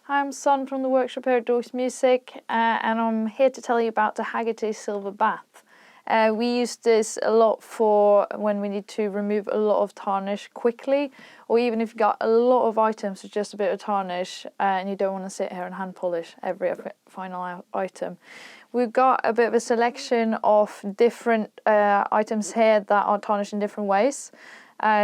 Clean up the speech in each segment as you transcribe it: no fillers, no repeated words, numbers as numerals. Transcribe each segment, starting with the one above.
Hi, I'm Son from the workshop here at Dorks Music, and I'm here to tell you about the Hagerty Silver Bath. We use this a lot for when we need to remove a lot of tarnish quickly, or even if you've got a lot of items with just a bit of tarnish and you don't want to sit here and hand polish every final item. We've got a bit of a selection of different items here that are tarnished in different ways.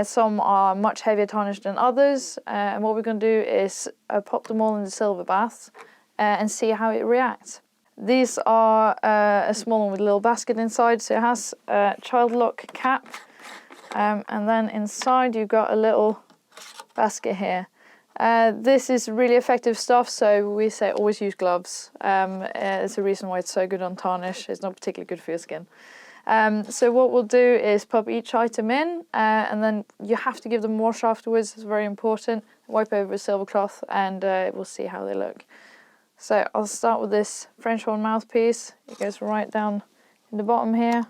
Some are much heavier tarnish than others, and what we're going to do is pop them all in the silver bath and see how it reacts. These are a small one with a little basket inside, so it has a child lock cap, and then inside you've got a little basket here. This is really effective stuff, so we say always use gloves. It's a reason why it's so good on tarnish. It's not particularly good for your skin. So what we'll do is pop each item in, and then you have to give them a wash afterwards. It's very important. Wipe over a silver cloth and we'll see how they look. So I'll start with this French horn mouthpiece. It goes right down in the bottom here.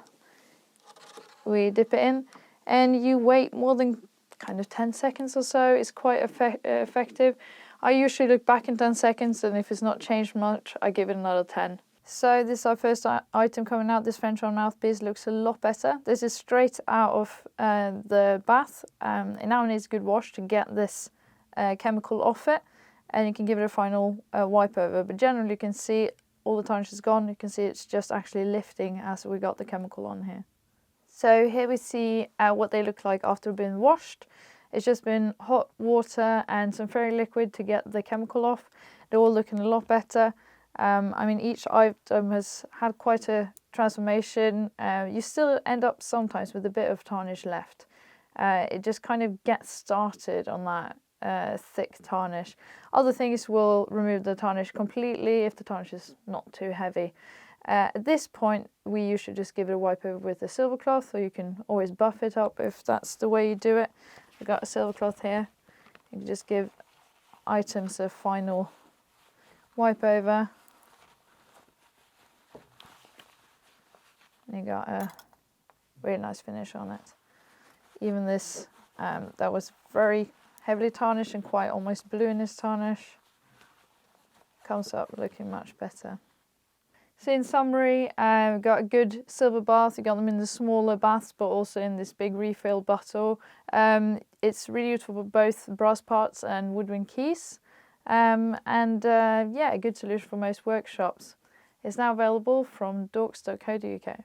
We dip it in and you wait more than kind of 10 seconds or so. It's quite effective. I usually look back in 10 seconds, and if it's not changed much, I give it another 10. So this is our first item coming out. This French horn mouthpiece looks a lot better. This is straight out of the bath. It now needs a good wash to get this chemical off it, and you can give it a final wipe over. But generally you can see all the tarnish is gone. You can see it's just actually lifting as we got the chemical on here. So here we see what they look like after being washed. It's just been hot water and some fairy liquid to get the chemical off. They're all looking a lot better. I mean, each item has had quite a transformation. You still end up sometimes with a bit of tarnish left. It just kind of gets started on that thick tarnish. Other things will remove the tarnish completely if the tarnish is not too heavy. At this point, we usually just give it a wipe over with a silver cloth, or you can always buff it up if that's the way you do it. We've got a silver cloth here. You can just give items a final wipe over. You got a really nice finish on it. Even this that was very heavily tarnished and quite almost blue in this tarnish comes up looking much better. So in summary, we've got a good silver bath. You got them in the smaller baths, but also in this big refill bottle. It's really useful for both brass parts and woodwind keys, yeah, a good solution for most workshops. It's now available from dorks.co.uk.